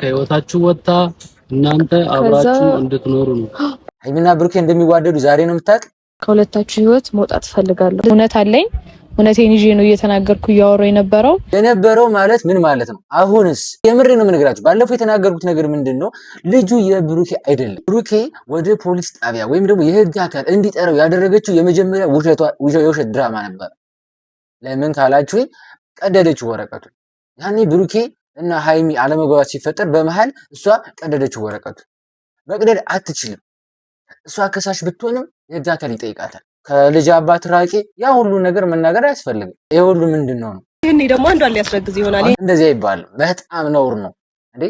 ከህይወታችሁ ወጣ እናንተ አብራችሁ እንድትኖሩ ነው። ሀይሚና ብሩኬ እንደሚዋደዱ ዛሬ ነው የምታውቅ። ከሁለታችሁ ህይወት መውጣት ፈልጋለሁ። እውነት አለኝ። እውነቴን ይዤ ነው እየተናገርኩ እያወራሁ የነበረው ማለት ምን ማለት ነው? አሁንስ የምሬ ነው የምነግራችሁ። ባለፈው የተናገርኩት ነገር ምንድነው? ልጁ የብሩኬ አይደለም። ብሩኬ ወደ ፖሊስ ጣቢያ ወይም ደግሞ የህግ አካል እንዲጠራው ያደረገችው የመጀመሪያ የውሸት ድራማ ነበር። ለምን ካላችሁ ቀደደችው ወረቀቱ። ያኔ ብሩኬ እና ሃይሚ አለመግባባት ሲፈጠር በመሃል እሷ ቀደደችው ወረቀቱ። መቅደድ አትችልም። እሷ ከሳሽ ብትሆንም የህግ አካል ይጠይቃታል። ከልጅ አባት ራቂ። ያ ሁሉ ነገር መናገር አያስፈልግም። ይሄ ሁሉ ምንድነው ነው? ይሄኔ ደግሞ አንዷን ሊያስረግዝ ይሆናል። እንደዚህ አይባልም። በጣም ነውር ነው እንዴ!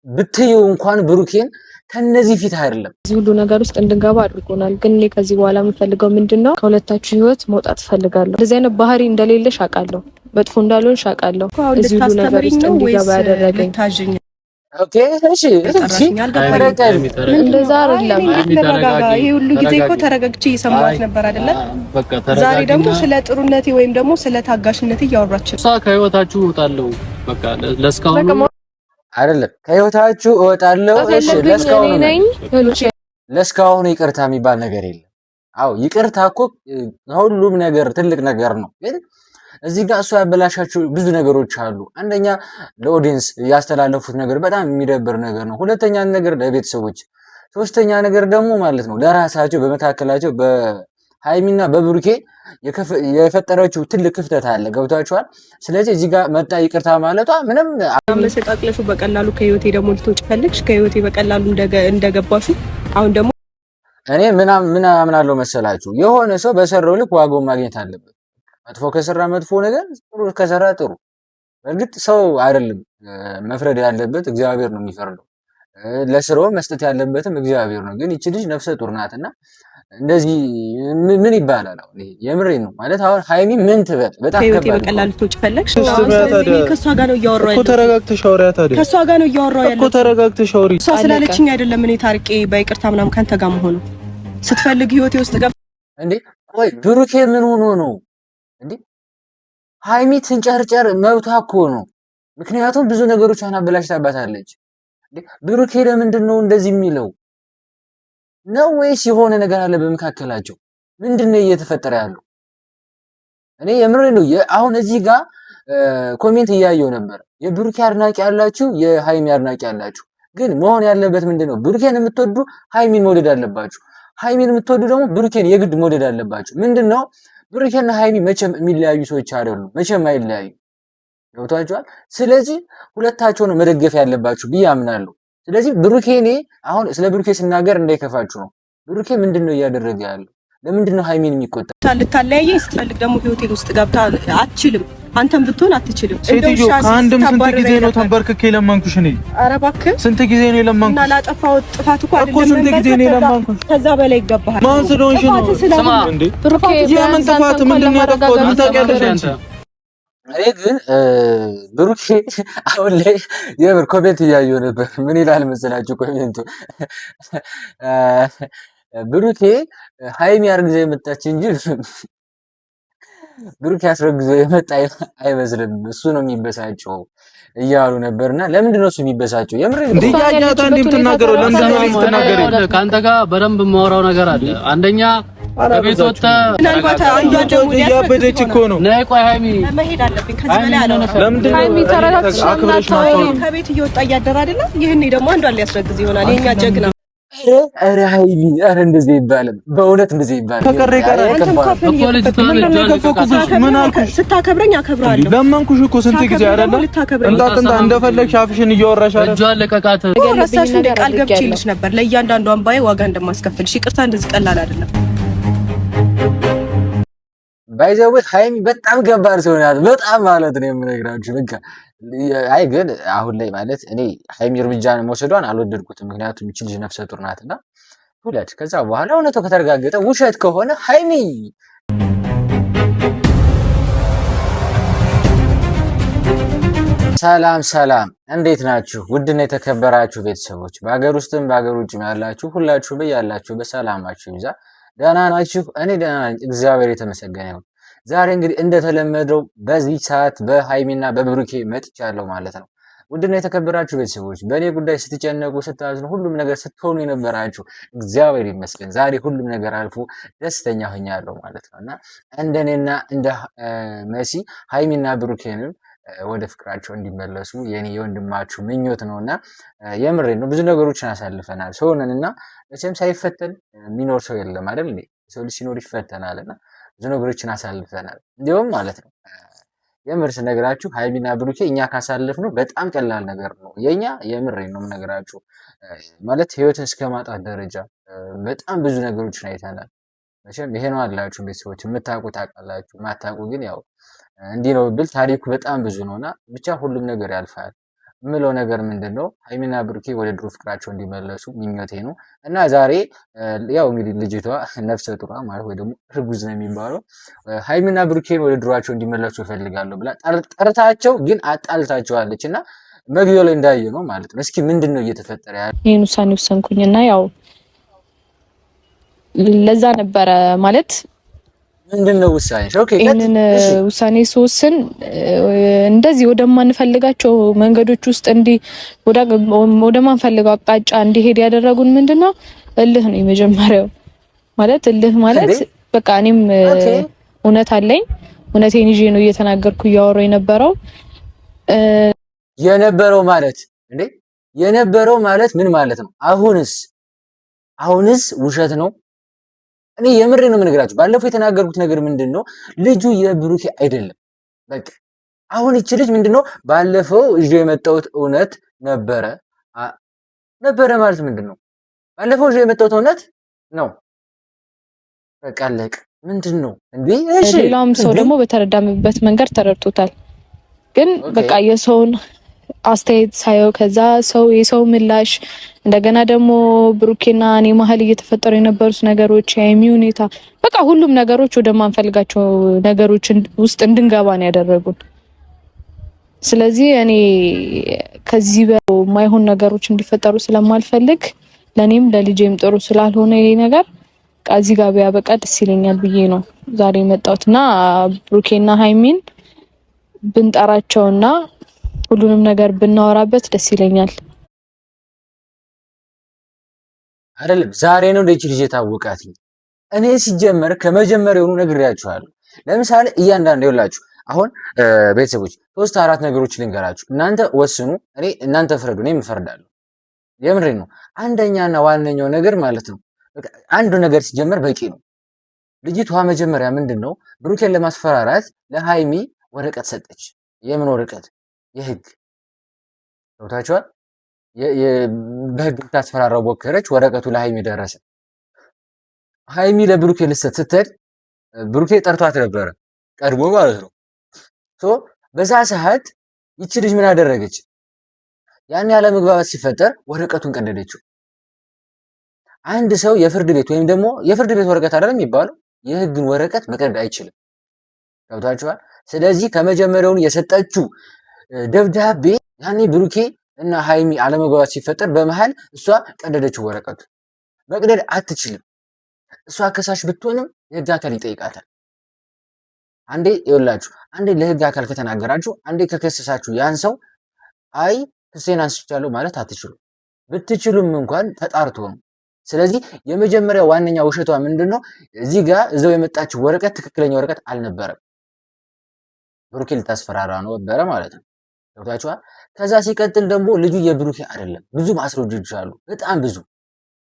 ብትይው እንኳን ብሩኬን ከነዚህ ፊት አይደለም እዚህ ሁሉ ነገር ውስጥ እንድንገባ አድርጎናል። ግን እኔ ከዚህ በኋላ የምፈልገው ምንድነው? ከሁለታችሁ ህይወት መውጣት ፈልጋለሁ። እንደዚህ አይነት ባህሪ እንደሌለሽ አውቃለሁ። መጥፎ እንዳልሆንሽ አውቃለሁ። እዚህ ሁሉ ነገር ውስጥ እንዲገባ ያደረገኝ ኦኬ እሺ እንደዛ አይደለም። ይሄ ሁሉ ጊዜ እኮ ተረጋግቼ እየሰማሁት ነበር አይደለ? ዛሬ ደግሞ ስለ ጥሩነቴ ወይም ደግሞ ስለ ታጋሽነቴ እያወራች ነው። ከህይወታችሁ እወጣለሁ በቃ ለስካሁን አይደለም ከህይወታችሁ እወጣለሁ። እሺ ለስካሁን ይቅርታ የሚባል ነገር የለም። አዎ ይቅርታ እኮ ሁሉም ነገር ትልቅ ነገር ነው። ግን እዚህ ጋር እሷ ያበላሻቸው ብዙ ነገሮች አሉ። አንደኛ ለኦዲየንስ ያስተላለፉት ነገር በጣም የሚደብር ነገር ነው። ሁለተኛ ነገር ለቤተሰቦች፣ ሶስተኛ ነገር ደግሞ ማለት ነው ለራሳቸው በመካከላቸው በሃይሚና በብሩኬ የፈጠረችው ትልቅ ክፍተት አለ። ገብታችኋል? ስለዚህ እዚህ ጋር መጣ ይቅርታ ማለቷ ምንም አመሰቃቅለሹ በቀላሉ ከህይወቴ ደግሞ ልትወጪ ፈልግሽ ከህይወቴ በቀላሉ እንደገባሹ አሁን ደግሞ እኔ ምን አምናለሁ መሰላችሁ? የሆነ ሰው በሰራው ልክ ዋጋውን ማግኘት አለበት። መጥፎ ከሰራ መጥፎ ነገር፣ ጥሩ ከሰራ ጥሩ። በእርግጥ ሰው አይደለም መፍረድ ያለበት እግዚአብሔር ነው የሚፈርደው። ለስራው መስጠት ያለበትም እግዚአብሔር ነው። ግን ይቺ ልጅ ነፍሰ ጡር ናትና እንደዚህ ምን ይባላል? አሁን ይሄ የምሬን ነው ማለት አሁን ሃይሚ ምን ትበል? በጣም ከባድ ነው። በቀላሉ ትወጪ ፈለግሽ? ከሷ ጋር ነው እያወራሁ ያለሁት እኮ። ተረጋግተሽ አውሪያ። ታዲያ ከሷ ጋር ነው እያወራሁ ያለሁት እኮ። ተረጋግተሽ አውሪ። እሷ ስላለችኝ አይደለም እኔ ታርቄ በይቅርታ ምናምን ካንተ ጋር መሆኑ ስትፈልግ ህይወቴ ውስጥ ገብ እንዴ። ቆይ ብሩኬ ምን ሆኖ ነው እንዴ? ሃይሚ ትንጨርጨር መብቷ እኮ ነው። ምክንያቱም ብዙ ነገሮች አናበላሽታባታለች። እንዴ ብሩኬ ለምንድን ነው እንደዚህ የሚለው? ነው ወይስ የሆነ ነገር አለ በመካከላቸው? ምንድነው እየተፈጠረ ያለው? እኔ የምሬ ነው። አሁን እዚህ ጋር ኮሜንት እያየው ነበር። የብሩኬ አድናቂ ያላችሁ፣ የሃይሚ አድናቂ ያላችሁ። ግን መሆን ያለበት ምንድነው? ብሩኬን የምትወዱ ሃይሚን መውደድ አለባችሁ። ሃይሚን የምትወዱ ደግሞ ብሩኬን የግድ መውደድ አለባችሁ። ምንድነው ብሩኬና ሃይሚ መቼም የሚለያዩ ሰዎች አይደሉም። መቼም አይለያዩ። ገብቷችኋል? ስለዚህ ሁለታቸው ነው መደገፍ ያለባችሁ ብዬ አምናለሁ። ስለዚህ ብሩኬ እኔ አሁን ስለ ብሩኬ ስናገር እንዳይከፋችሁ ነው። ብሩኬ ምንድነው እያደረገ ያለው? ለምንድነው ሃይሚን የሚቆጣ? ልታለያየኝ ስትፈልግ ደግሞ ህይወቴ ውስጥ ገብታ አትችልም። አንተም ብትሆን አትችልም። ሴትዮ ከአንድም ስንት ጊዜ ነው ተንበርክኬ ለመንኩሽ? እኔ ኧረ እባክህ ስንት ጊዜ ነው ለመንኩሽ? እና ላጠፋው ጥፋት እኮ አይደለም ስንት ጊዜ ነው ለመንኩሽ? ከዛ በላይ ይገባሃል። ማን ስለሆንሽ ነው? ስማ ብሩኬ የምን ጥፋት ምንድነው ያጠፋሁት? ምን ታውቂያለሽ አንቺ? እኔ ግን ብሩኬ አሁን ላይ የምር ኮሜንት እያየሁ ነበር። ምን ይላል መሰላችሁ ኮሜንቱ? ብሩኬ ሃይሚ አርግዛ የመጣች እንጂ ብሩኬ አስረግዞ የመጣ አይመስልም፣ እሱ ነው የሚበሳጨው እያሉ ነበርና ለምንድን ነው እሱ የሚበሳጨው? የምር እንዲያያታ እንደምትናገረው ለምንድን ነው የምትናገረው? ካንተ ጋር በደንብ የማወራው ነገር አለ። አንደኛ ከቤት ወጥተህ እያበደች እኮ ነው። ነይ ቆይ ሃይሚ መሄድ አለብኝ። ከዚህ በላይ አለ። ለምንድን ነው ሃይሚ ተረጋግተሽ ከቤት እየወጣ እያደረ አይደለ? ይሄኔ ደግሞ አንዷን ሊያስረግዝ ይሆናል። የኛ ጀግና ኧረ ሃይሚ ኧረ እንደዚህ ይባላል። በእውነት እንደዚህ ይባላል። ተቀረ ይቀራል። ስታከብረኝ አከብራለሁ። ለመንኩሽ እኮ ስንት ጊዜ አይደለም እንጣጥንጣ እንደፈለግሽ አፍሽን እያወራሽ አይደል? እጇን ለቀቃት። ረሳሽ እንደ ቃል ገብቼልሽ ነበር ለእያንዳንዱ አንባዬ ዋጋ እንደማስከፍልሽ። ይቅርታ እንደዚህ ቀላል አይደለም። ባይዘው ሃይሚ በጣም ገባር ሰው ናት። በጣም ማለት ነው የምነግራችሁ። በቃ አይ ግን አሁን ላይ ማለት እኔ ሃይሚ እርምጃን መውሰዷን አልወደድኩትም። ምክንያቱም እቺ ልጅ ነፍሰ ጡር ናትና ሁለት ከዛ በኋላ እውነቱ ከተረጋገጠ ውሸት ከሆነ ሃይሚ ሰላም እንዴት ናችሁ? ውድና የተከበራችሁ ቤተሰቦች በአገር ውስጥም በአገር ውጭም ያላችሁ ሁላችሁ በያላችሁ በሰላማችሁ ይብዛ። ደህና ናችሁ? እኔ ደህና ነኝ፣ እግዚአብሔር የተመሰገነ ይሁን። ዛሬ እንግዲህ እንደተለመደው በዚህ ሰዓት በሃይሚና በብሩኬ መጥቻለሁ ማለት ነው። ውድና የተከበራችሁ ቤተሰቦች በእኔ ጉዳይ ስትጨነቁ ስታዝኑ ሁሉም ነገር ስትሆኑ የነበራችሁ እግዚአብሔር ይመስገን ዛሬ ሁሉም ነገር አልፎ ደስተኛ ሆኛለሁ ማለት ነው እና እንደኔና እንደ መሲ ሀይሚና ብሩኬንም ወደ ፍቅራቸው እንዲመለሱ የኔ የወንድማችሁ ምኞት ነውና የምሬን ነው። ብዙ ነገሮችን አሳልፈናል ሰውንና መቼም ሳይፈተን የሚኖር ሰው የለም አይደል እንዴ? ሰው ልጅ ሲኖር ይፈተናልና ብዙ ነገሮችን አሳልፈናል። እንዲሁም ማለት ነው የምር ስነግራችሁ ሀይሚና ብሩኬ እኛ ካሳለፍነው በጣም ቀላል ነገር ነው። የኛ የምሬን ነው የምነግራችሁ ማለት ህይወትን እስከማጣት ደረጃ በጣም ብዙ ነገሮችን አይተናል። መቼም ይሄ ነው አላችሁ ቤተሰቦች የምታውቁ ታውቃላችሁ፣ ማታውቁ ግን ያው እንዲህ ነው ብል ታሪኩ በጣም ብዙ ነውና ብቻ ሁሉም ነገር ያልፋል። የምለው ነገር ምንድነው ሀይሚና ብሩኬ ወደ ድሮ ፍቅራቸው እንዲመለሱ ምኞቴ ነው እና ዛሬ ያው እንግዲህ ልጅቷ ነፍሰ ጡሯ ማለት ወይ ደግሞ እርጉዝ ነው የሚባለው ሀይሚና ብሩኬን ወደ ድሯቸው እንዲመለሱ እፈልጋለሁ ብላ ጠርታቸው ግን አጣልታቸዋለች እና መግቢያው ላይ እንዳየ ነው ማለት ነው። እስኪ ምንድነው እየተፈጠረ ያለው? ይሄን ውሳኔ ወሰንኩኝና ያው ለዛ ነበረ ማለት ምንድነው ውሳኔ? ኦኬ ይሄንን ውሳኔ ስወስን እንደዚህ ወደማንፈልጋቸው መንገዶች ውስጥ ወደማንፈልገው አቅጣጫ እንዲሄድ ያደረጉን ምንድነው እልህ ነው የመጀመሪያው። ማለት እልህ ማለት በቃ እኔም እውነት አለኝ እውነቴን ይዤ ነው እየተናገርኩ እያወራሁ የነበረው ማለት እንዴ የነበረው ማለት ምን ማለት ነው? አሁንስ ውሸት ነው? እኔ የምሬ ነው የምነግራችሁ። ባለፈው የተናገርኩት ነገር ምንድነው ልጁ የብሩኬ አይደለም። በቃ አሁን እቺ ልጅ ምንድነው ባለፈው ይዤ የመጣሁት እውነት ነበረ ማለት ምንድነው? ባለፈው ይዤ የመጣሁት እውነት ነው። በቃ አለቀ። ምንድነው እንዴ? እሺ ሌላም ሰው ደግሞ በተረዳምበት መንገድ ተረድቶታል። ግን በቃ የሰውን አስተያየት ሳየው ከዛ የሰው ምላሽ እንደገና ደግሞ ብሩኬና እኔ መሀል እየተፈጠሩ የነበሩት ነገሮች የሀይሚ ሁኔታ በቃ ሁሉም ነገሮች ወደማንፈልጋቸው ነገሮች ውስጥ እንድንገባ ነው ያደረጉን። ስለዚህ እኔ ከዚህ በማይሆን ነገሮች እንዲፈጠሩ ስለማልፈልግ ለኔም ለልጄም ጥሩ ስላልሆነ ይሄ ነገር ከዚህ ጋር ቢያበቃ ደስ ይለኛል ብዬ ነው ዛሬ የመጣሁትና ብሩኬና ሀይሚን ብንጠራቸውና ሁሉንም ነገር ብናወራበት ደስ ይለኛል። አይደለም ዛሬ ነው ልጅ የታወቃት። እኔ ሲጀመር ከመጀመሪያውኑ ነግሬያችኋለሁ። ለምሳሌ እያንዳንዱ ይኸውላችሁ አሁን ቤተሰቦች 3-4 ነገሮች ልንገራችሁ፣ እናንተ ወስኑ፣ እናንተ ፍረዱ፣ እኔ እፈርዳለሁ። የምሬን ነው። አንደኛና ዋነኛው ነገር ማለት ነው አንዱ ነገር ሲጀመር በቂ ነው። ልጅቷ መጀመሪያ ምንድነው ብሩኬን ለማስፈራራት ለሃይሚ ወረቀት ሰጠች። የምን ወረቀት? የህግ ወታችኋል። በህግ ታስፈራራው ሞከረች። ወረቀቱ ለሃይሚ ደረሰ። ሃይሚ ለብሩኬ ልሰጥ ስትል ብሩኬ ጠርቷት ነበረ ቀድሞ ማለት ነው። በዛ ሰዓት ይቺ ልጅ ምን አደረገች? ያን ያለ መግባባት ሲፈጠር ወረቀቱን ቀደደችው። አንድ ሰው የፍርድ ቤት ወይም ደግሞ የፍርድ ቤት ወረቀት አይደለም የሚባለው የህግን ወረቀት መቀደድ አይችልም። ገብታችኋል? ስለዚህ ከመጀመሪያውን የሰጠችው ደብዳቤ ያኔ ብሩኬ እና ሃይሚ አለመግባባት ሲፈጠር በመሃል እሷ ቀደደችው ወረቀቱ። መቅደድ አትችልም። እሷ ከሳሽ ብትሆንም የህግ አካል ይጠይቃታል። አንዴ ይኸውላችሁ፣ አንዴ ለህግ አካል ከተናገራችሁ፣ አንዴ ከከሰሳችሁ ያን ሰው አይ ክሴን አንስቻለሁ ማለት አትችሉም። ብትችሉም እንኳን ተጣርቶ ነው። ስለዚህ የመጀመሪያ ዋነኛ ውሸቷ ምንድነው? እዚህ ጋር እዛው የመጣችው ወረቀት ትክክለኛ ወረቀት አልነበረም። ብሩኬ ልታስፈራራ ነው ነበረ ማለት ነው። ገብታችኋል? ከዛ ሲቀጥል ደግሞ ልጁ የብሩኬ አይደለም። ብዙ ማስረጃዎች አሉ፣ በጣም ብዙ።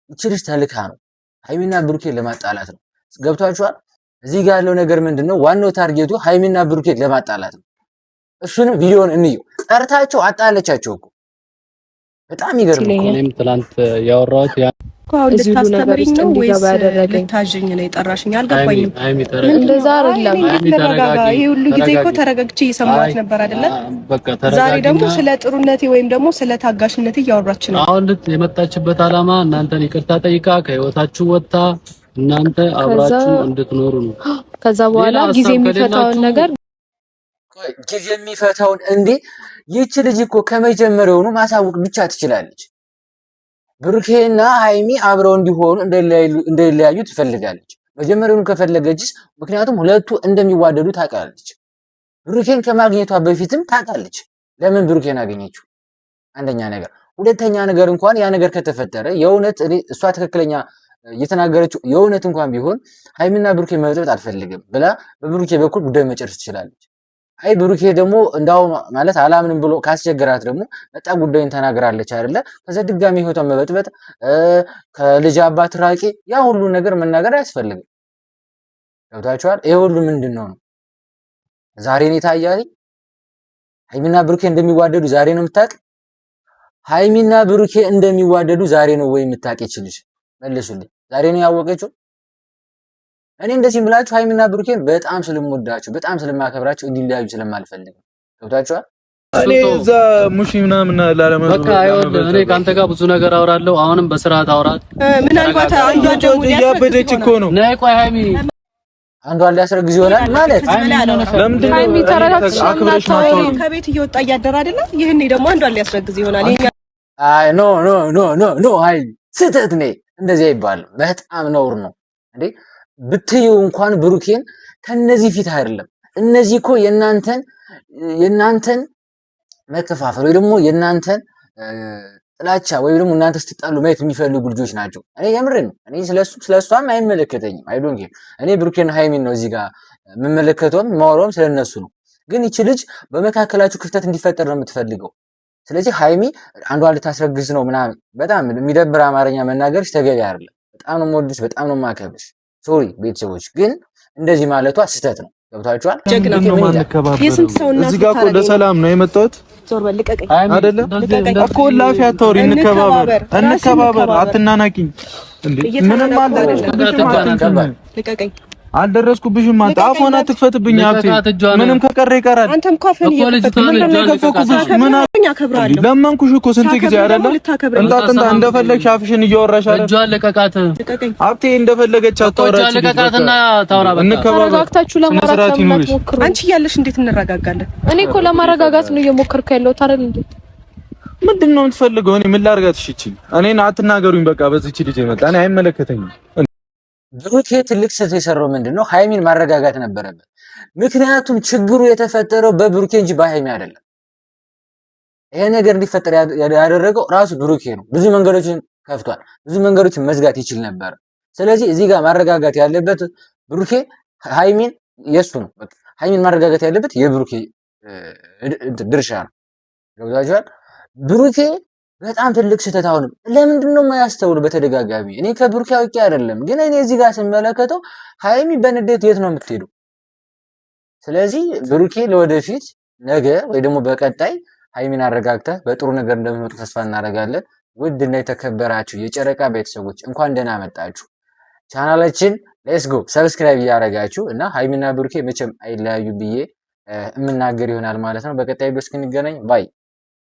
ይቺ ልጅ ተልካ ነው ሃይሚና ብሩኬን ለማጣላት ነው። ገብታችኋል? እዚህ ጋር ያለው ነገር ምንድነው? ዋናው ታርጌቱ ሃይሚና ብሩኬን ለማጣላት ነው። እሱንም ቪዲዮን እንየው። ጠርታቸው አጣለቻቸው እኮ በጣም ይገርም እኮ። እኔም ትላንት ያወራሁት አሁን ልታስተምሪኝ ነው ወይስ ልታዥኝ ነው የጠራሽኝ? አልገባኝም። እንደዛ አይደለም። ይሄ ሁሉ ጊዜ እኮ ተረጋግቼ እየሰማሁት ነበር አይደለ? ዛሬ ደግሞ ስለ ጥሩነቴ ወይም ደግሞ ስለ ታጋሽነቴ እያወራች ነው። አሁን የመጣችበት ዓላማ እናንተን ይቅርታ ጠይቃ ከህይወታችሁ ወጥታ እናንተ አብራችሁ እንድትኖሩ ነው። ከዛ በኋላ ጊዜ የሚፈታውን ነገር ጊዜ የሚፈታውን እንዴ! ይህች ልጅ እኮ ከመጀመሪያውኑ ማሳወቅ ብቻ ትችላለች። ብሩኬና ሃይሚ አብረው እንዲሆኑ እንደሌላዩ ትፈልጋለች። መጀመሪያውኑ ከፈለገችስ፣ ምክንያቱም ሁለቱ እንደሚዋደዱ ታውቃለች። ብሩኬን ከማግኘቷ በፊትም ታውቃለች። ለምን ብሩኬን አገኘችው? አንደኛ ነገር። ሁለተኛ ነገር እንኳን ያ ነገር ከተፈጠረ የእውነት እሷ ትክክለኛ እየተናገረችው የእውነት እንኳን ቢሆን ሃይሚና ብሩኬ መበጥበጥ አልፈልግም ብላ በብሩኬ በኩል ጉዳይ መጨረስ ትችላለች። አይ ብሩኬ ደግሞ እንዳው ማለት አላምንም ብሎ ካስቸገራት ደግሞ በጣ ጉዳዩን ተናግራለች አይደለ? ከዛ ድጋሚ ህይወቷን መበጥበጥ ከልጅ አባት ራቂ ያ ሁሉ ነገር መናገር አያስፈልግም። ገብታችኋል? ይሄ ሁሉ ምንድነው ነው? ዛሬ ነው ታያሪ ሃይሚና ብሩኬ እንደሚዋደዱ ዛሬ ነው የምታውቅ? ሃይሚና ብሩኬ እንደሚዋደዱ ዛሬ ነው ወይ የምታውቅ? ይችልሽ መልሱልኝ። ዛሬ ነው ያወቀችው? እኔ እንደዚህ ብላችሁ ሃይሚና ብሩኬን በጣም ስለምወዳቸው በጣም ስለማከብራቸው እንዲለያዩ ስለማልፈልግ ገብታችኋል? እኔ እዛ ሙሺ ምናምን ላለማለት በቃ አይወል እኔ ካንተ ጋር ብዙ ነገር አወራለሁ። አሁንም በስርዓት አውራት። ምናልባት አንዷ ደግሞ ያበደች እኮ ነው። ነይ ቆይ ሃይሚ አንዷን ሊያስረግዝ ይሆናል ማለት ለምንድን ነው ሃይሚ ተረጋግተሽ አክብረሽ ማታወሪ? ከቤት እየወጣ እያደረ አይደለ? ይሄኔ ደግሞ አንዷን ሊያስረግዝ ይሆናል። አይ ኖ ኖ ኖ ኖ ኖ አይ ስህተት ነኝ። እንደዚህ አይባልም። በጣም ነውር ነው እንዴ ብትዩ እንኳን ብሩኬን ከነዚህ ፊት አይደለም። እነዚህ እኮ የናንተን መከፋፈል ወይ ደግሞ የናንተን ጥላቻ ወይ ደግሞ እናንተ ስትጣሉ ማየት የሚፈልጉ ልጆች ናቸው። እኔ የምሬን ነው። እኔ ስለሷም አይመለከተኝም። አይ ዶንት ኬር። እኔ ብሩኬን ሃይሚን ነው እዚህ ጋር የምመለከተውም ማወራውም ስለነሱ ነው። ግን ይቺ ልጅ በመካከላችሁ ክፍተት እንዲፈጠር ነው የምትፈልገው። ስለዚህ ሃይሚ አንዷ ልታስረግዝ ነው ምናምን በጣም የሚደብር አማርኛ መናገርሽ ተገቢ አይደለም። በጣም ነው የምወድሽ፣ በጣም ነው የማከብርሽ። ሶሪ ቤተሰቦች፣ ግን እንደዚህ ማለቷ ስህተት ነው። ገብታችኋል? የስንት ሰው እናት እዚህ ጋር እኮ ለሰላም ነው የመጣሁት አይደለም እኮ ላፊ አታውሪ። እንከባበር፣ አትናናቂኝ እንዴ ምንም ልቀቀኝ። አልደረስኩብሽም። አንተ አፎና ትክፈትብኝ። አብቴ ምንም ከቀረ ይቀራል። አንተም እኮ አፈን አከብራለሁ። ለመንኩሽ እኮ ስንት ጊዜ አይደለም እንጣጥንታ እንደፈለግሽ አፍሽን እያወራሽ አይደል? እጇን ለቀቃት አብቴ እንደፈለገች አታወራች። እጇን ለቀቃትና ታውራ። በቃ ተረጋግታችሁ ለማውራት ሞክሩ። አንቺ እያለሽ እንዴት እንረጋጋለን? እኔ እኮ ለማረጋጋት ነው እየሞከርኩ ያለሁት አይደል እንዴ? ምንድነው የምትፈልገው? እኔ ምን ላድርጋትሽ? እኔን አትናገሩኝ። በቃ በዚህች ልጅ የመጣ እኔ አይመለከተኝም። ብሩኬ ትልቅ ስህተት የሰራው ምንድነው? ሃይሚን ማረጋጋት ነበረበት። ምክንያቱም ችግሩ የተፈጠረው በብሩኬ እንጂ በሃይሚ አይደለም። ይሄ ነገር እንዲፈጠር ያደረገው ራሱ ብሩኬ ነው። ብዙ መንገዶችን ከፍቷል። ብዙ መንገዶችን መዝጋት ይችል ነበር። ስለዚህ እዚህ ጋር ማረጋጋት ያለበት ብሩኬ ሃይሚን የሱ ነው። በቃ ሃይሚን ማረጋጋት ያለበት የብሩኬ ድርሻ ነው። ገብታችኋል? ብሩኬ በጣም ትልቅ ስህተት። አሁንም ለምንድን ነው የማያስተውሉ? በተደጋጋሚ እኔ ከብሩኬ አውቄ አይደለም፣ ግን እኔ እዚህ ጋር ስመለከተው ሃይሚ በንዴት የት ነው የምትሄደው? ስለዚህ ብሩኬ ለወደፊት ነገ ወይ ደግሞ በቀጣይ ሃይሚን አረጋግተህ በጥሩ ነገር እንደምትመጡ ተስፋ እናደርጋለን። ውድ እና የተከበራችሁ የጨረቃ ቤተሰቦች እንኳን ደህና መጣችሁ። ቻናላችን ሌትስ ጎ ሰብስክራይብ እያደረጋችሁ እና ሃይሚና ብሩኬ መቼም አይለያዩ ብዬ የምናገር ይሆናል ማለት ነው። በቀጣይ ቪዲዮ እስክንገናኝ ባይ